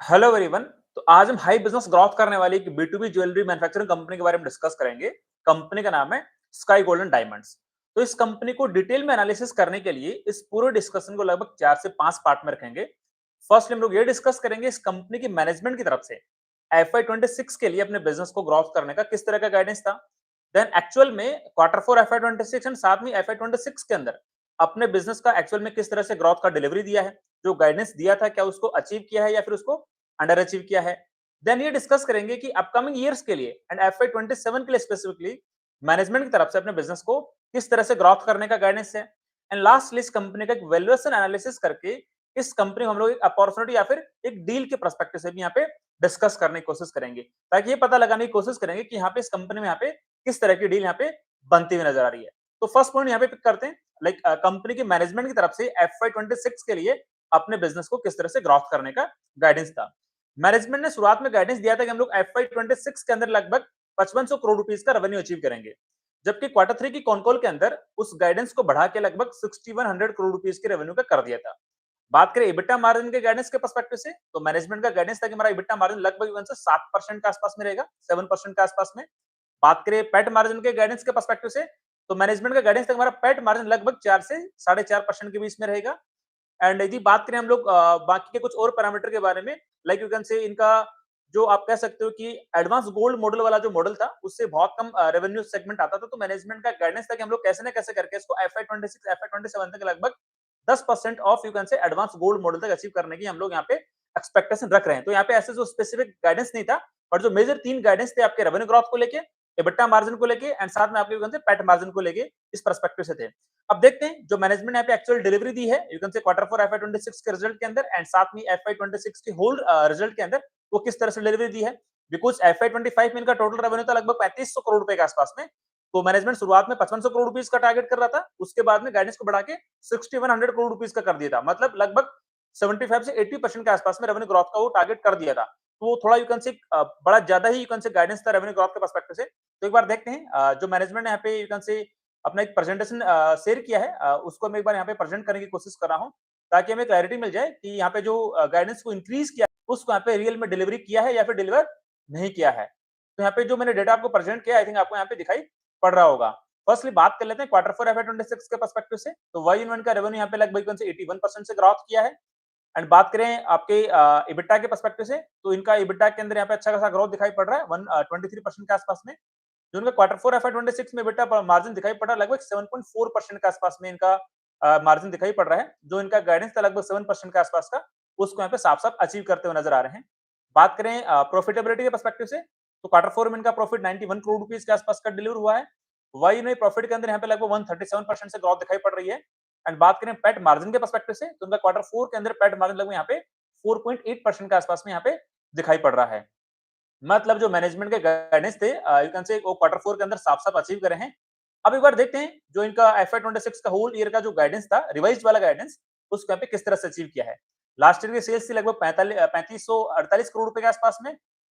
Hello everyone. तो आज हम हाई बिजनेस ग्रोथ करने वाली एक B2B ज्वेलरी मैन्युफैक्चरिंग कंपनी के बारे में डिस्कस करेंगे। कंपनी का नाम है स्काई गोल्डन डायमंड्स। तो इस कंपनी को डिटेल में एनालिसिस करने के लिए इस पूरे डिस्कशन को लगभग 4 से 5 पार्ट में रखेंगे। फर्स्ट हम लोग ये डिस्कस करेंगे इस कंपनी की मैनेजमेंट की तरफ से FY26 के लिए अपने बिजनेस को ग्रोथ करने का किस तरह का गाइडेंस था। देन एक्चुअल में Q4 FY26 एंड साथ में FY26 के अंदर अपने बिजनेस का एक्चुअल में किस तरह से ग्रोथ का डिलीवरी दिया है, जो गाइडेंस दिया था क्या उसको अचीव किया है या फिर उसको अंडर अचीव किया है। देन ये डिस्कस करेंगे कि अपकमिंग ईयर्स के लिए एंड FY27 के लिए स्पेसिफिकली मैनेजमेंट की तरफ से अपने बिजनेस को किस तरह से ग्रोथ करने का गाइडेंस है। एंड लास्टली इस कंपनी का एक वैल्यूएशन एनालिसिस करके इस कंपनी को हम लोग एक अपॉर्चुनिटी या फिर एक डील के पर्सपेक्टिव से भी यहाँ पे डिस्कस करने की कोशिश करेंगे, ताकि ये पता लगाने की कोशिश करेंगे कि यहाँ पे इस कंपनी में यहाँ पे किस तरह की डील यहाँ पे बनती हुई नजर आ रही है। तो फर्स्ट पॉइंट यहाँ पे पिक करते हैं, लाइक कंपनी की मैनेजमेंट की तरफ से FY26 के लिए अपने बिजनेस को किस तरह से ग्रोथ करने का गाइडेंस था। मैनेजमेंट ने शुरुआत में गाइडेंस दिया था कि हम लोग FY26 के अंदर लगभग 5500 करोड़ रुपीस का रेवेन्यू अचीव करेंगे, जबकि Q3 की कॉन कॉल के अंदर उस गाइडेंस को बढ़ा के लगभग 6100 करोड़ रुपीस के रेवेन्यू का कर दिया था। बात करें EBITDA मार्जिन के गाइडेंस के पर्सपेक्टिव से, तो मैनेजमेंट का गाइडेंस था कि हमारा EBITDA मार्जिन लगभग 7% के आसपास में रहेगा, 7% के आसपास में। बात करें पैट मार्जिन के गाइडेंस के पर्सपेक्टिव से, तो मैनेजमेंट का गाइडेंस था हमारा पैट मार्जिन लगभग 4 से 4.5% के बीच में रहेगा। एंड यदि बात करें हम लोग बाकी के कुछ और पैरामीटर के बारे में, लाइक यू कैन से इनका जो आप कह सकते हो कि एडवांस गोल्ड मॉडल वाला जो मॉडल था उससे बहुत कम रेवेन्यू सेगमेंट आता था। तो मैनेजमेंट का गाइडेंस था कि हम लोग कैसे ना कैसे करके इसको FY26 FY27 तक लगभग 10% ऑफ यू कैन से एडवांस गोल्ड मॉडल तक अचीव करने की हम लोग यहाँ पे एक्सपेक्टेशन रख रहे हैं। तो यहाँ पे ऐसे जो स्पेसिफिक गाइडेंस नहीं था, और जो मेजर 3 गाइडेंस थे आपके रेवेन्यू ग्रोथ को लेके, EBITDA मार्जिन को लेके एंड साथ में आपके यू कैन से पैट मार्जिन को लेके इस पर्सपेक्टिव से थे। अब देखते हैं जो मैनेजमेंट ने यहाँ पे एक्चुअल डिलीवरी दी है यू कैन से Q4 FY26 के रिजल्ट के अंदर एंड साथ में FY26 के होल रिजल्ट के अंदर वो किस तरह से डिलीवरी दी है। बिकॉज FY25 में इनका टोटल रेवेन्यू था लगभग 3500 करोड़ रुपए के आसपास में। तो मैनेजमेंट शुरुआत में 5500 करोड़ रुपीस का टारगेट कर रहा था, उसके बाद में गाइडेंस को बढ़ा के 6100 करोड़ रुपीस का कर दिया था, मतलब लगभग 75 से 80% के आसपास में रेवेन्यू ग्रोथ का वो टारगेट कर दिया था। तो वो थोड़ा यू कैन से बड़ा ज्यादा ही यू कैन से गाइडेंस था रेवेन्यू ग्रोथ के पर्सपेक्टिव से। तो एक बार देखते हैं जो मैनेजमेंट ने यहाँ पे यू कैन से अपना एक प्रेजेंटेशन शेयर किया है, उसको मैं एक बार यहाँ पे प्रेजेंट करने की कोशिश कर रहा हूँ, ताकि हमें क्लैरिटी मिल जाए कि यहाँ पे जो गाइडेंस को इंक्रीज किया उसको यहाँ पे रियल में डिलीवरी किया है या फिर डिलीवर नहीं किया है। तो यहाँ पे जो मैंने डेटा आपको प्रेजेंट किया आई थिंक आपको यहाँ पे दिखाई पड़ रहा होगा। फर्स्टली बात कर लेते हैं Q4 FY26 के पर्सपेक्टिव से, तो वाई इन वन का रेवेन्यू यहाँ पे लगभग 81% से ग्रोथ किया है। एंड बात करें आपके EBITDA के पर्सपेक्टिव से, तो इनका EBITDA के अंदर यहाँ पे अच्छा खासा ग्रोथ दिखाई पड़ रहा है 23% के आसपास में। जो उनका Q4 FY26 में EBITDA मार्जिन दिखाई पड़ रहा है लगभग 7.4% के आसपास में इनका मार्जिन दिखाई पड़ रहा है। जो इनका गाइडेंस था लगभग 7% के आसपास का, उसको यहाँ पे साफ-साफ अचीव करते हुए नजर आ रहे हैं। बात करें प्रॉफिटेबिलिटी के पर्सपेक्टिव से, तो Q4 में इनका प्रॉफिट 91 करोड़ रुपीस के आसपास का डिलीवर हुआ है। वाई में प्रॉफिट के अंदर यहाँ पे लगभग 137% से ग्रोथ दिखाई पड़ रही है। एंड बात करें पैट मार्जिन के पर्सपेक्टिव से, तो उनका Q4 के अंदर पैट मार्जिन लगभग यहाँ पे 4.8% के आसपास में यहाँ पे दिखाई पड़ रहा है। मतलब जो मैनेजमेंट के गाइडेंस थे यू कैन से वो Q4 के अंदर साफ-साफ अचीव करे हैं। अब एक बार देखते हैं जो इनका FY26 का होल ईयर का जो गाइडेंस था, रिवाइज्ड वाला गाइडेंस, उसको यहाँ पे किस तरह से अचीव किया है। लास्ट ईयर की सेल्स थी लगभग 3548 करोड़ रुपए के आसपास में,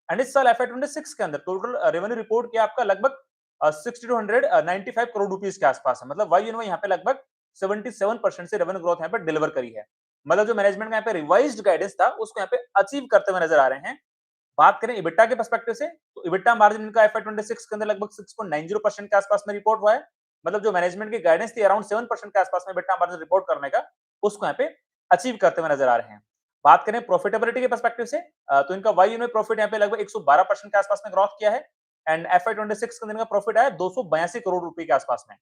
एंड इस साल FY26 के अंदर टोटल रेवेन्यू रिपोर्ट किया आपका लगभग 6295 करोड़ रुपीस के आसपास है। मतलब वाई इन वाई यहाँ पे लगभग 77% से रेवेन्यू ग्रोथ यहाँ पे डिलीवर करी है। मतलब जो मैनेजमेंट का यहाँ पे रिवाइज्ड गाइडेंस था उसको यहाँ पे अचीव करते हुए नजर आ रहे हैं। बात करें EBITDA के पर्सपेक्टिव से, तो EBITDA मार्जिन इनका FY26 के अंदर लगभग 6.90% के आसपास में रिपोर्ट हुआ है। मतलब जो मैनेजमेंट की गाइडेंस थी अराउंड 7% के आसपास में EBITDA मार्जिन रिपोर्ट करने का, उसको यहाँ पे अचीव करते हुए नजर आ रहे हैं। बात करें प्रॉफिटेबिलिटी के पर्सपेक्टिव से, तो इनका वाई में प्रॉफिट यहाँ पे लगभग 112% के आसपास में ग्रोथ किया है। एंड FY26 के अंदर इनका प्रॉफिट आया 282 करोड़ रुपए के आसपास में।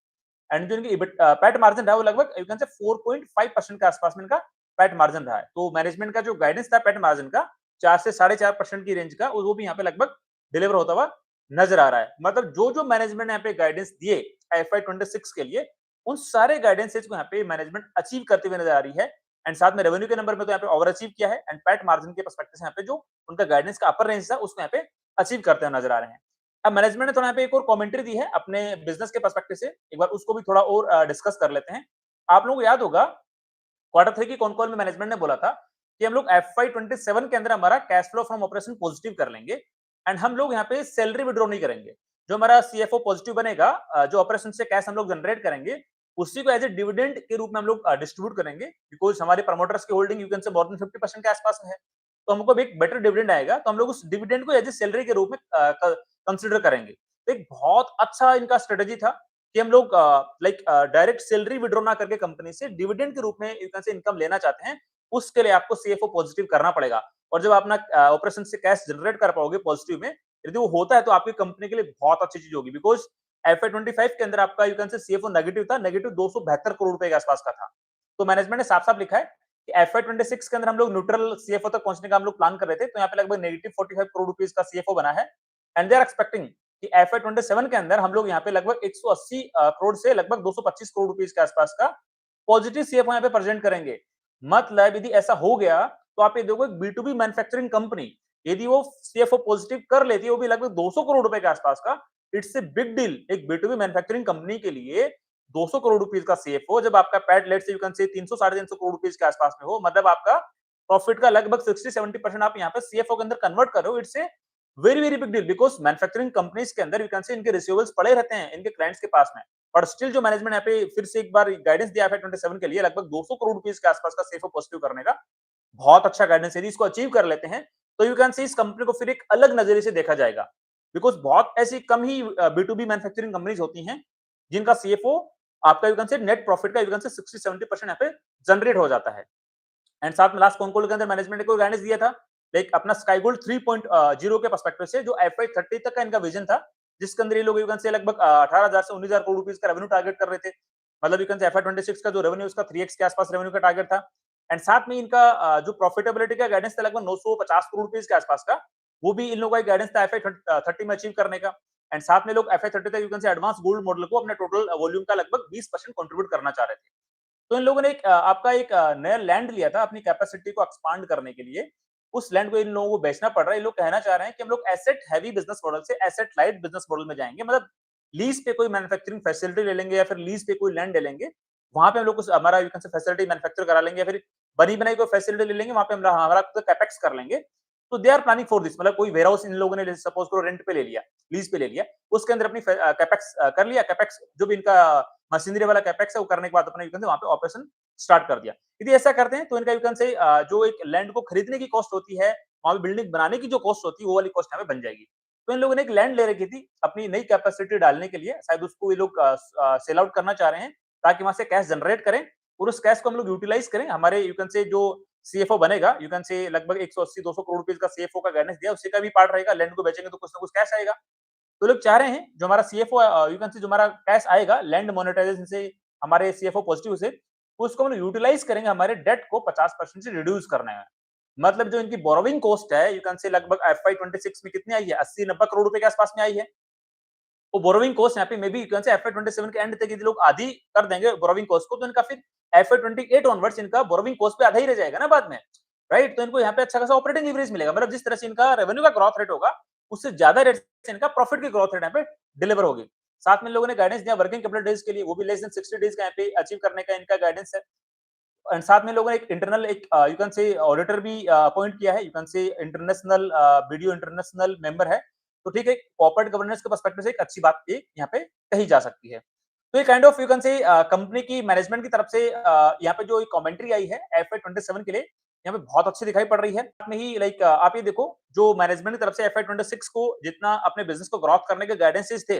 एंड जो इनकी पैट मार्जिन रहा वो लगभग यू कैन से 4.5% के आसपास में इनका पैट मार्जिन रहा है। तो मैनेजमेंट का जो गाइडेंस था पैट मार्जिन का 4 से 4.5% की रेंज का, वो भी यहाँ पे लगभग डिलीवर होता हुआ नजर आ रहा है। मतलब जो मैनेजमेंट ने यहाँ पे गाइडेंस दिए FY26 के लिए, उन सारे गाइडेंसेस को यहाँ पे मैनेजमेंट अचीव करते हुए नजर आ रही है। एंड साथ में रेवेन्यू के नंबर में तो यहाँ पे ओवर अचीव किया है, एंड पैट मार्जिन के पर्सपेक्टिव से यहाँ पे जो उनका गाइडेंस का अपर रेंज था उसको यहाँ पे अचीव करते हुए नजर आ रहे हैं। अब मैनेजमेंट ने थोड़ा यहाँ पे एक और कमेंट्री दी है अपने बिजनेस के पर्सपेक्टिव से, एक बार उसको भी थोड़ा और डिस्कस कर लेते हैं। आप लोगों को याद होगा Q3 की कॉन कॉल में मैनेजमेंट ने बोला था कि हम लोग FY27 के अंदर हमारा cash flow from operation positive कर लेंगे, एंड हम लोग यहाँ पे सैलरी विड्रॉ नहीं करेंगे। जो हमारा CFO पॉजिटिव बनेगा, जो ऑपरेशन से कैश हम लोग जनरेट करेंगे, उसी को एज ए डिविडेंड के रूप में हम लोग डिस्ट्रीब्यूट करेंगे, बिकॉज हमारे प्रमोटर्स की होल्डिंग यू कैन से मोर देन 50% के आसपास में है। तो हमको भी एक बेटर डिविडेंड आएगा, तो हम लोग उस डिविडेंड को एज ए सैलरी के रूप में कंसिडर करेंगे। तो एक बहुत अच्छा इनका स्ट्रेटेजी था कि हम लोग डायरेक्ट सैलरी विड्रॉ ना करके कंपनी से डिविडेंड के रूप में एक तरह से इनकम लेना चाहते हैं, उसके लिए आपको सीएफओ पॉजिटिव करना पड़ेगा। और जब अपना ऑपरेशन से कैश जनरेट कर पाओगे पॉजिटिव में, यदि वो होता है तो आपकी कंपनी के लिए बहुत अच्छी चीज होगी, बिकॉज FY25 के अंदर आपका यू कैन से सीएफओ नेगेटिव था, नेगेटिव 272 करोड़ रुपए के आसपास का था। तो मैनेजमेंट ने साफ-साफ लिखा है कि FY26 के अंदर हम लोग न्यूट्रल सीएफओ तक पहुंचने का हम लोग प्लान कर रहे थे, तो यहाँ पे लगभग नेगेटिव 45 करोड़ रुपीस का सीएफओ बना है। एंड दे आर एक्सपेक्टिंग कि FY27 के अंदर हम लोग यहाँ पे लगभग 180 करोड़ से लगभग 225 करोड़ रुपीस के आसपास का पॉजिटिव सीएफओ यहाँ पे प्रेजेंट करेंगे। मतलब यदि ऐसा हो गया तो आप ये देखो, एक B2B मैन्युफैक्चरिंग कंपनी यदि वो सीएफओ पॉजिटिव कर लेती है, वो भी लगभग 200 करोड़ रुपए के आसपास का, इट्स ए बिग डील। एक B2B मैन्युफैक्चरिंग कंपनी के लिए 200 करोड़ रुपीस का सीएफओ, जब आपका पैट लेट से यू कैन से 300 साढ़े 300 करोड़ रुपीस के आसपास में हो, मतलब आपका प्रॉफिट का लगभग 60-70% आप यहाँ पे सीएफओ के अंदर कन्वर्ट कर रहे हो, it's a very very big deal. Because manufacturing companies के अंदर यू कैन से इनके रिसीवेबल्स पड़े रहते हैं इनके क्लाइंट्स के पास में, पर स्टिल जो मैनेजमेंट यहाँ पे फिर से एक बार गाइडेंस दिया है 27 के लिए लगभग 200 करोड़ रुपीस के आसपास का सीएफओ पॉजिटिव करने का, बहुत अच्छा गाइडेंस। यदि इसको अचीव कर लेते हैं तो यू कैन सी इस कंपनी को फिर एक अलग नजरिए से देखा जाएगा, बिकॉज बहुत ऐसी कम ही B2B मैन्युफैक्चरिंग कंपनीज होती हैं जिनका सीएफओ आपका यू कैन से नेट प्रॉफिट का यू कैन से 60-70% यहाँ पे जनरेट हो जाता है। एंड साथ में लास्ट कॉन कॉल के अंदर मैनेजमेंट ने कोई गाइडेंस दिया था, लाइक अपना स्काई गोल्ड 3.0 के पर्सपेक्टिव से जो FY30 तक का इनका विजन था, जिसके अंदर ये लोग यू कैन से लगभग 18,000 से 19,000 करोड़ रुपीस का रेवेन्यू टारगेट कर रहे थे। मतलब यू कैन से FY26 का जो रेवेन्यू उसका 3x के आसपास रेवेन्यू का टारगेट था। एंड साथ में इनका जो प्रॉफिटेबिलिटी का गाइडेंस था लगभग 950 करोड़ रुपीस के आसपास का, वो भी इन लोगों का गाइडेंस था FY30 में अचीव करने का। एंड साथ में लोग FY30 तक यू कैन से एडवांस गोल्ड मॉडल को अपने टोटल वॉल्यूम का लगभग 20% कंट्रीब्यूट करना चाह रहे थे। तो इन लोगों ने एक आपका एक नया लैंड लिया था अपनी कैपेसिटी को एक्सपांड करने के लिए। उस लैंड को इन लोगों को बेचना पड़ रहा है। ये लोग कहना चाह रहे हैं कि हम लोग एसेट हेवी बिजनेस मॉडल से एसेट लाइट बिजनेस मॉडल में जाएंगे, मतलब लीज पे कोई मैन्युफैक्चरिंग फैसिलिटी ले लेंगे या फिर लीज पे कोई लैंड ले लेंगे, वहां पे हम लोग कुछ हमारा यू कैन से फैसिलिटी मैन्युफैक्चर करा लेंगे या फिर बनी बनाई कोई फैसिलिटी ले लेंगे, वहां पे हम हमारा कैपेक्स कर लेंगे। तो they are planning for this, मतलब कोई वेयर हाउस इन लोगों ने सपोज करो रेंट पे ले लिया, लीज पे ले लिया, उसके अंदर अपनी कैपेक्स कर लिया, कैपेक्स जो भी इनका मशीनरी वाला कैपेक्स है वो करने के बाद अपना यू कैन से वहां पे ऑपरेशन स्टार्ट कर दिया। यदि ऐसा करते हैं तो इनका यू कैन से जो एक लैंड को खरीदने की कॉस्ट होती है, वहां पे बिल्डिंग बनाने की जो कॉस्ट होती है, वो वाली कॉस्ट यहाँ पे बन जाएगी। तो इन लोगों ने एक लैंड ले रखी थी अपनी नई कैपेसिटी डालने के लिए, शायद उसको ये लोग सेल आउट करना चाह रहे हैं ताकि वहां से कैश जनरेट करें और उस कैश को हम लोग यूटिलाइज करें। हमारे यू कैन से जो सीएफओ बनेगा, यू कैन से लगभग 180-200 करोड़ रुपए का सीएफओ का गाइडेंस दिया, उससे का भी पार्ट रहेगा। लैंड को बेचेंगे तो कुछ ना कुछ कैश आएगा। तो लोग चाह रहे हैं जो हमारा सीएफओ यू कैन से जो हमारा कैश आएगा लैंड मोनेटाइजेशन से, हमारे सीएफओ पॉजिटिव से, उसको हम यूटिलाइज करेंगे हमारे डेट को 50% से रिड्यूस करने में। मतलब जो इनकी बोरोविंग कॉस्ट है यू कैन से लगभग FY26 में कितनी आई है, 80-90 करोड़ रुपए के आसपास में आई है। वो बोरोविंग कॉस्ट यहाँ पे मे बी यू कैन से FY27 के एंड तक यदि लोग आधी कर देंगे बोरोविंग कॉस्ट को, तो इनका फिर FY28 ऑनवर्ड्स इनका बोरोविंग कॉस्ट पे आधा ही रह जाएगा ना बाद में, राइट? तो इनको यहाँ पे अच्छा खासा ऑपरेटिंग लीवरेज मिलेगा, मतलब जिस तरह से इनका रेवेन्यू का ग्रोथ रेट होगा उससे ज्यादा रेट से इनका प्रॉफिट की ग्रोथ रेट यहाँ पे डिलीवर होगी। साथ में लोगों ने गाइडेंस दिया वर्किंग कैपिटल डेज के लिए, वो भी लेस देन 60 डेज का यहाँ पे अचीव करने का इनका गाइडेंस है। एंड साथ में लोगों ने एक इंटरनल एक यू कैन से ऑडिटर भी अपॉइंट किया है, यू कैन से इंटरनेशनल वीडियो इंटरनेशनल मेंबर है। तो ठीक है, कॉर्पोरेट गवर्नेंस के पर्सपेक्टिव से एक अच्छी बात ये यहाँ पे कही जा सकती है। तो ये काइंड ऑफ यू कैन से कंपनी की मैनेजमेंट की तरफ से यहाँ पे जो कमेंट्री आई है FY27 के लिए, यहाँ पे बहुत अच्छी दिखाई पड़ रही है। साथ में ही लाइक आप ये देखो जो मैनेजमेंट की तरफ से FY26 को जितना अपने बिजनेस को ग्रोथ करने के गाइडेंसेस थे,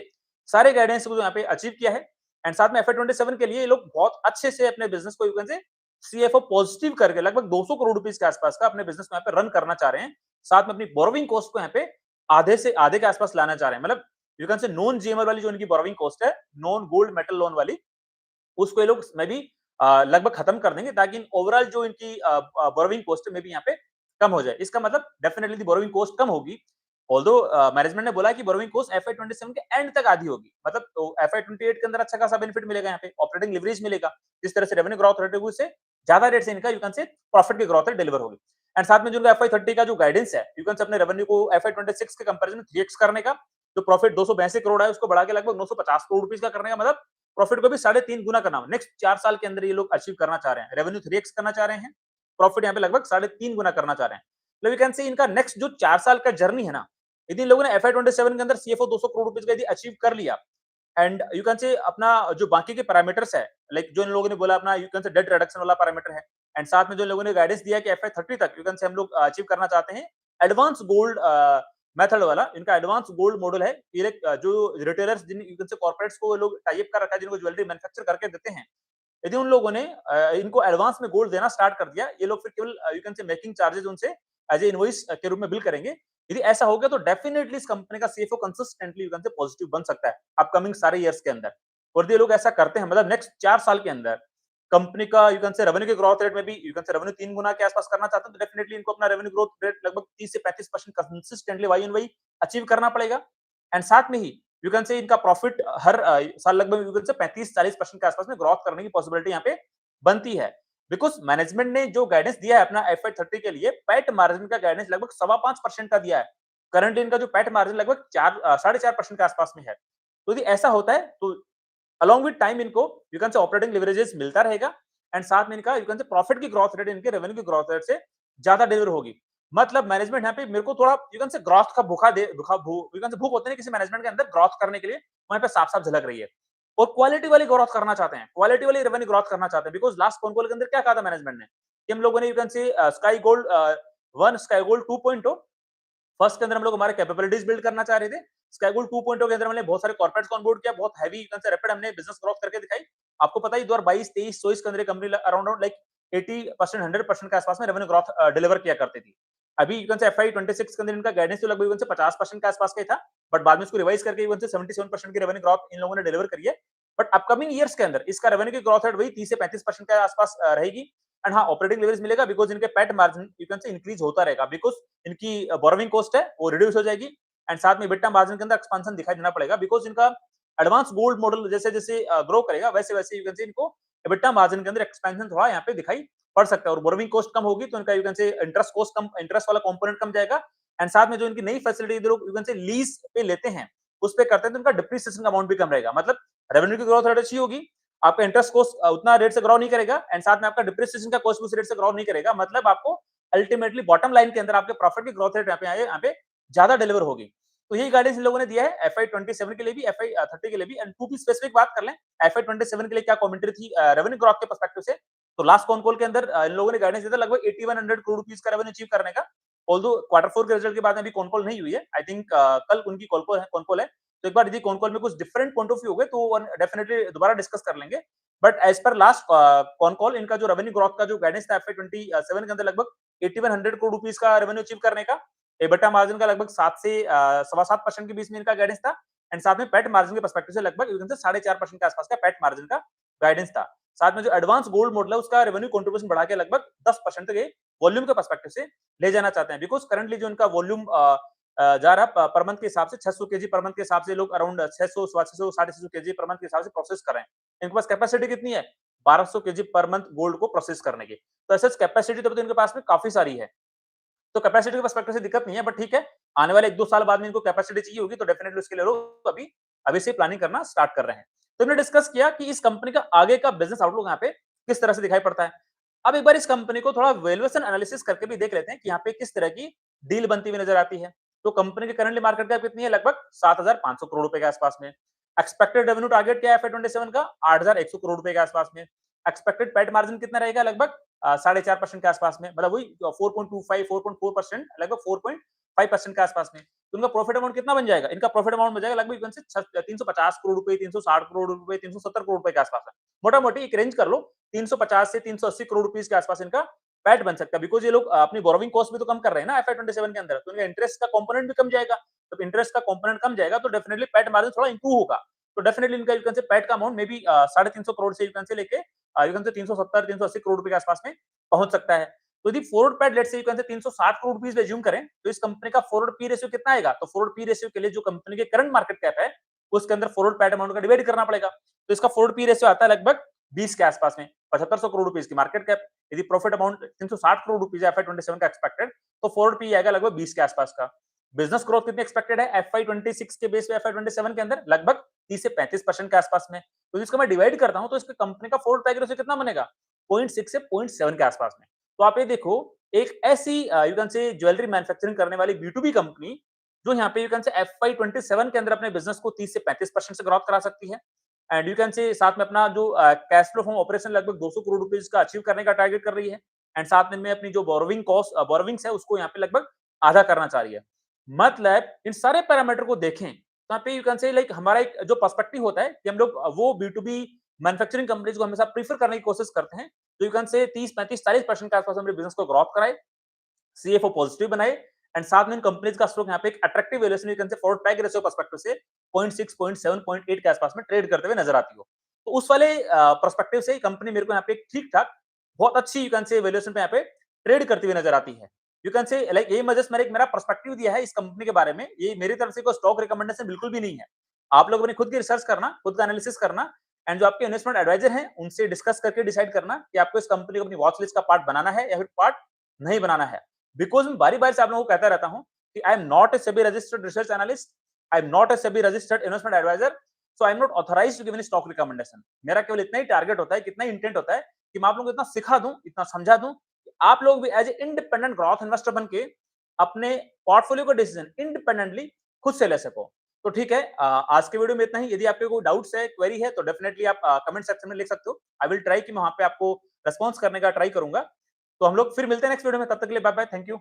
सारे गाइडेंस को यहाँ पे अचीव किया है। एंड साथ में FY27 के लिए ये लोग बहुत अच्छे से अपने बिजनेस को यू कैन से सीएफओ पॉजिटिव करके लगभग 200 करोड़ रुपीस के आसपास का अपने बिजनेस को यहाँ पे रन करना चाह रहे हैं। साथ में अपनी बोरोविंग कॉस्ट को यहाँ पे आधे से आधे के आसपास लाना चाह रहे हैं। मतलब यू कैन से नॉन जीएमआर वाली जो इनकी बोरोविंग कॉस्ट है, नॉन गोल्ड मेटल लोन वाली, उसको ये लोग मे बी लगभग खत्म कर देंगे ताकि ओवरऑल जो इनकी बोरोविंग कॉस्ट है मे बी यहाँ पे कम हो जाए। इसका मतलब डेफिनेटली दी बोरोविंग कॉस्ट कम होगी। ऑल्दो मैनेजमेंट ने बोला कि बोरोविंग कॉस्ट FY27 के एंड तक आधी होगी, मतलब तो FY28 के अंदर अच्छा खासा बेनिफिट मिलेगा, यहाँ पे ऑपरेटिंग लिवरेज मिलेगा। जिस तरह से रेवेन्यू ग्रोथ रेट है उससे ज्यादा रेट से इनका यू कैन से प्रॉफिट की ग्रोथ रेट डिलीवर होगी। एंड साथ में जो FY30 का जो गाइडेंस है, यू कैन से अपने रेवेन्यू को FY26 के कंपैरिजन में 3x करने का, जो प्रॉफिट 282 करोड़ है उसको बढ़ा के लगभग 950 करोड़ रुपीस का करने का, मतलब प्रॉफिट को भी 3.5 गुना करना। नेक्स्ट 4 साल के अंदर ये लोग अचीव करना चाह रहे हैं। रेवेन्यू 3x करना चाह रहे हैं, प्रॉफिट यहाँ पे लगभग 3.5 गुना करना चाह रहे हैं। मतलब यू कैन से इनका नेक्स्ट जो 4 साल का जर्नी है ना, यदि इन लोगों ने FY27 के अंदर सीएफओ 200 करोड़ रुपीस का यदि अचीव कर लिया, एंड यू कैन से अपना जो बाकी के पैरामीटर्स है, लाइक जो इन लोगों ने बोला अपना यू कैन से डेट रिडक्शन वाला पैरामीटर है, एंड साथ में जो लोगों ने गाइडेंस दिया कि FY30 तक यू कैन से हम लोग अचीव करना चाहते हैं एडवांस गोल्ड मेथड वाला। इनका एडवांस गोल्ड मॉडल है। ये जो रिटेलर्स जिन यू कैन से कॉर्पोरेट्स को लोग टाई अप कर रखा है, जिनको ज्वेलरी मैन्युफैक्चर करके देते हैं, यदि उन लोगों ने इनको एडवांस में गोल्ड देना स्टार्ट कर दिया, ये लोग फिर केवल यू कैन से मेकिंग चार्जेस उनसे एज ए इनवॉइस के रूप में बिल करेंगे। यदि ऐसा हो गया तो डेफिनेटली इस कंपनी का सीएफओ कंसिस्टेंटली यू कैन से पॉजिटिव बन सकता है अपकमिंग सारे ईयर्स के अंदर। और ये लोग ऐसा करते हैं, मतलब नेक्स्ट 4 साल के अंदर कंपनी का यू कैन से रेवेन्यू के ग्रोथ रेट में भी यू कैन से रेवेन्यू 3 गुना के आसपास करना चाहते हैं, तो डेफिनेटली इनको अपना रेवेन्यू ग्रोथ रेट लगभग 30 से 35% consistently Y on Y achieve करना पड़ेगा। एंड साथ में ही यू कैन से इनका प्रॉफिट हर साल लगभग यू कैन से 35-40% के आसपास में ग्रोथ करने की पॉसिबिलिटी यहाँ पे बनती है। बिकॉज मैनेजमेंट ने जो गाइडेंस दिया है अपना FY30 के लिए, पैट मार्जिन का गाइडेंस लगभग 5.25% का दिया है। करंटली इनका जो पैट मार्जिन लगभग 4.5% के आसपास में है। तो यदि ऐसा होता है तो अलोंग विद टाइम इनको यू कैन से ऑपरेटिंग लिवरेजेस मिलता रहेगा एंड साथ में इनका यू कैन से प्रॉफिट की ग्रोथ रेट इनके रेवेन्यू की ग्रोथ रेट से ज्यादा डिलीवर होगी। मतलब मैनेजमेंट यहाँ पे मेरे को थोड़ा यू कैन से ग्रोथ का भूखा दे भूखा यू कैन से भूख होते हैं किसी मैनेजमेंट के अंदर ग्रोथ करने के लिए, वहां पे साफ साफ झलक रही है। और क्वालिटी वाली ग्रोथ करना चाहते हैं, क्वालिटी वाली रेवेन्यू ग्रोथ करना चाहते हैं। बिकॉज लास्ट कॉन कॉल के अंदर क्या कहा था मैनेजमेंट ने कि हम लोगों ने यू कैन से sky gold 1 sky gold 2.0 first के अंदर हम लोग हमारे कैपेबिलिटीज बिल्ड करना चाह रहे थे। स्काई गोल्ड 2.0 के अंदर हमने बहुत सारे कॉर्पोरेट्स को ऑनबोर्ड किया, बहुत हैवी रैपिड हमने बिजनेस ग्रोथ करके दिखाई। आपको पता है 2022 23 24 के अंदर कंपनी अराउंड लाइक 80% 100% के आसपास में रेवेन्यू ग्रोथ डिलीवर किया करती थी। अभी यू कैन से FY26 के अंदर इनका गाइडेंस तो लगभग यू कैन से 50% के आसपास का ही था, बट बाद में इसको रिवाइज करके यू कैन से 77% की रेवेन्यू ग्रोथ इन लोगों ने डिलीवर करी है। बट अपकमिंग ईयर्स के अंदर इसका रेवेन्यू की ग्रोथ रेट वही 30 से 35% के आसपास रहेगी। एंड हाँ, ऑपरेटिंग लेवरेज मिलेगा बिकॉज इनके पैट मार्जिन यू कैन से इंक्रीज होता रहेगा, बिकॉज इनकी बोरोविंग कॉस्ट है वो रिड्यूस हो जाएगी। एंड साथ में EBITDA मार्जिन के अंदर एक्सपेंशन दिखाई देना पड़ेगा, बिकॉज इनका एडवांस गोल्ड मॉडल जैसे जैसे ग्रो करेगा वैसे वैसे यू कैन से इनको EBITDA मार्जिन के अंदर एक्सपेंशन थोड़ा यहाँ पे दिखाई पड़ सकता है। और बोरोविंग कॉस्ट कम होगी तो इनका यू कैन से इंटरेस्ट कॉस्ट कम, इंटरेस्ट वाला कंपोनेंट कम जाएगा। एंड साथ में जो इनकी नई फैसिलिटी लोग यू कैन से लीज पे लेते हैं उस पे करते हैं, तो इनका डिप्रिसिएशन का अमाउंट भी कम रहेगा। मतलब रेवेन्यू की ग्रोथ रेट अच्छी होगी, आपका इंटरेस्ट कॉस्ट उतना रेट से ग्रो नहीं करेगा, एंड साथ में आपका डिप्रिसिएशन का कॉस्ट उस रेट से ग्रो नहीं करेगा। मतलब आपको अल्टीमेटली बॉटम लाइन के अंदर आपके प्रॉफिट की ग्रोथ रेट यहाँ पे ज्यादा डिलीवर होगी। तो यही गाइडेंस इन लोगों ने दिया है FY27 के लिए भी, FY30 के लिए भी। एंड टू भी स्पेसिफिक बात कर लें FY27 के लिए क्या कमेंट्री थी रेवेन्यू ग्रोथ के पर्सपेक्टिव से, तो लास्ट कॉन कॉल के अंदर इन लोगों ने गाइडेंस दिया था लगभग 8100 करोड़ रुपीस का रेवेन्यू अचीव करने का। ऑल्दो Q4 के रिजल्ट के बाद में अभी कॉन कॉल नहीं हुई है, आई थिंक कल उनकी कॉन कॉल है। तो एक बार यदि कॉन कॉल में कुछ डिफरेंट पॉइंट ऑफ व्यू हो गए तो डेफिनेटली दोबारा डिस्कस कर लेंगे। But as per last con call इनका जो रेवेन्यू ग्रोथ का जो गाइडेंस था FY27 के अंदर लगभग 8100 करोड़ रुपीस का रेवेन्यू अचीव करने का, EBITDA मार्जिन का लगभग 7 से 7.25% के बीच में इनका गाइडेंस था। एंड साथ में पैट मार्जिन के पर्सपेक्टिव से लगभग 4.5% के आसपास का पैट मार्जिन का गाइडेंस था। साथ में जो एडवांस गोल्ड मॉडल है उसका रेवेन्यू कंट्रीब्यूशन बढ़ा के लगभग 10% के वॉल्यूम के पर्सपेक्टिव से ले जाना चाहते हैं। बिकॉज करंटली जो इनका वॉल्यूम जा रहा पर मंथ के हिसाब से 600 केजी पर मंथ के हिसाब से लोग अराउंड 600 600 650 केजी पर मंथ के हिसाब से प्रोसेस कर रहे हैं। इनके पास कैपेसिटी कितनी है 1200 केजी पर मंथ गोल्ड को प्रोसेस करने की। तो ऐसे कैपेसिटी तो इनके पास में काफी सारी है, तो कैपेसिटी के पर्सपेक्टिव से दिक्कत नहीं है। बट ठीक है, आने वाले 1-2 साल बाद में इनको कैपेसिटी चाहिए होगी तो डेफिनेटली उसके लिए लोग अभी अभी से प्लानिंग करना स्टार्ट कर रहे हैं। तो हमने डिस्कस किया कि इस कंपनी का आगे का बिजनेस आउटलुक यहाँ पे किस तरह से दिखाई पड़ता है। अब एक बार इस कंपनी को थोड़ा वैल्यूएशन एनालिसिस करके भी देख लेते हैं कि यहाँ पे किस तरह की डील बनती हुई नजर आती है। तो कंपनी की करंटली मार्केट कैप कितनी है, लगभग 7,500 करोड़ रुपए के आसपास में। एक्सपेक्टेड रेवेन्यू टारगेट क्या है FY27 का, 8,100 करोड़ रुपए के आसपास में। एक्सपेक्टेड पैट मार्जिन कितना रहेगा, लगभग 4.5% के आसपास में, मतलब वही 4.25 4.4%, लगभग 4.5% के आसपास में। तो इनका प्रॉफिट अमाउंट कितना बन जाएगा, इनका प्रॉफिट अमाउंट बन जाएगा लगभग 350 करोड़ रुपए, 360 करोड़ रुपए, 370 करोड़ रुपए के आसपास में। मोटा मोटी एक रेंज कर लो, 350 से 380 करोड़ रुपीस के आसपास इनका पैट बन सकता है। बिकॉज ये लोग अपनी बोरोविंग कॉस्ट भी तो कम कर रहे हैं ना FY27 के अंदर, तो इनका इंटरेस्ट का कंपोनेंट भी कम जाएगा। तो इंटरेस्ट का कंपोनेंट कम जाएगा तो डेफिनेटली पैट मार्जिन थोड़ा इंप्रूव होगा। तो डेफिनेटली इनका यू कैन से पैट का अमाउंट मे बी 350 करोड़ से यू कैन से लेके यू कैन से 370 380 करोड़ रुपए के आसपास में पहुंच सकता है। तो यदि फॉरवर्ड पैट लेट से यू कैन से 360 करोड़ रुपीस एज्यूम करें तो इस कंपनी का फॉरवर्ड पी रेशियो कितना आएगा, तो फॉरवर्ड पी रेशियो के लिए जो कंपनी के करंट मार्केट कैप है उसके अंदर फॉरवर्ड पैट अमाउंट का डिवाइड करना पड़ेगा। तो इसका फॉरवर्ड पी रेशियो आता है लगभग 20 के आसपास में, 7500 करोड़ रुपीस की मार्केट कैप। यदि प्रॉफिट अमाउंट 360 करोड़ रुपीस है FY27 का एक्सपेक्टेड, तो फॉरवर्ड पी आएगा लगभग 20 के आसपास का। बिजनेस ग्रोथ कितनी एक्सपेक्टेड है FY26 के बेस पे FY27 के अंदर, लगभग 30 से 35% के आसपास में। तो इसको मैं डिवाइड करता हूं तो इसके कंपनी का फॉरवर्ड पैक रेशियो कितना बनेगा, 0.6 से 0.7 के आसपास में। तो आप ये देखो, एक ऐसी यू कैन से ज्वेलरी मैन्युफैक्चरिंग करने वाली B2B कंपनी जो यहाँ पे यू कैन से FY27 के अंदर अपने बिजनेस को 30 से 35% से ग्रोथ करा सकती है। एंड यू कैन से साथ में अपना जो कैश फ्लो फ्रॉम ऑपरेशन लगभग 200 करोड़ रुपीस का अचीव करने का टारगेट कर रही है एंड साथ में अपनी जो बोरोविंग्स है उसको यहाँ पे लगभग आधा करना चाह रही है। मतलब इन सारे पैरामीटर को देखें तो यहाँ पे यू कैन से लाइक हमारा एक जो पर्सपेक्टिव होता है कि हम लोग वो B2B मैन्युफैक्चरिंग कंपनीज को हमेशा प्रीफर करने की कोशिश करते हैं। तो यू कैन से 30-35-40% के आसपास हमने बिजनेस को ग्रोथ कराए, सीएफओ पॉजिटिव बनाए एंड साथ में इन कंपनीज का स्टॉक यहाँ पे एक अट्रैक्टिव वैल्यूएशन यू कैन से फॉरवर्ड पैक रेशियो पर्सपेक्टिव से 0.6, 0.7, 0.8 के आसपास में ट्रेड करते हुए नजर आती हो। तो उस वाले पर्सपेक्टिव से कंपनी मेरे को यहाँ पे ठीक-ठाक बहुत अच्छी यू कैन से वैल्यूएशन पे यहाँ पे ट्रेड करती हुई नजर आती है। यू कैन से लाइक ये जस्ट मैंने एक मेरा पर्सपेक्टिव दिया है इस कंपनी के बारे में। ये मेरी तरफ से कोई स्टॉक रिकमेंडेशन बिल्कुल भी नहीं है। आप लोगों ने खुद की रिसर्च करना, खुद का एनालिसिस करना एंड जो आपके इन्वेस्टमेंट एडवाइजर हैं उनसे डिस्कस करके डिसाइड करना कि आपको इस कंपनी को अपनी वॉच लिस्ट का पार्ट बनाना है या फिर पार्ट नहीं बनाना है। बिकॉज़ मैं बारी-बारी से आप लोगों को कहता रहता हूँ कि I am not a SEBI registered research analyst, I am not a SEBI registered investment advisor, so I am not authorised to give any stock recommendation. मेरा केवल इतना ही टारगेट होता है, कितना इंटेंट होता है कि मैं आप लोगों को इतना सिखा दूं, इतना समझा दूं कि आप लोग भी as a independent growth investor बन के अपने पोर्टफोलियो का डिसीजन इंडिपेंडेंटली खुद से ले सको। तो ठीक है, आज के वीडियो में इतना ही। यदि आपके कोई डाउट्स है, क्वेरी है तो डेफिनेटली आप कमेंट सेक्शन में लिख सकते हो। आई विल ट्राई कि मैं वहां पे आपको रिस्पॉन्स करने का ट्राई करूंगा। तो हम लोग फिर मिलते हैं नेक्स्ट वीडियो में, तब तक के लिए बाय बाय, थैंक यू।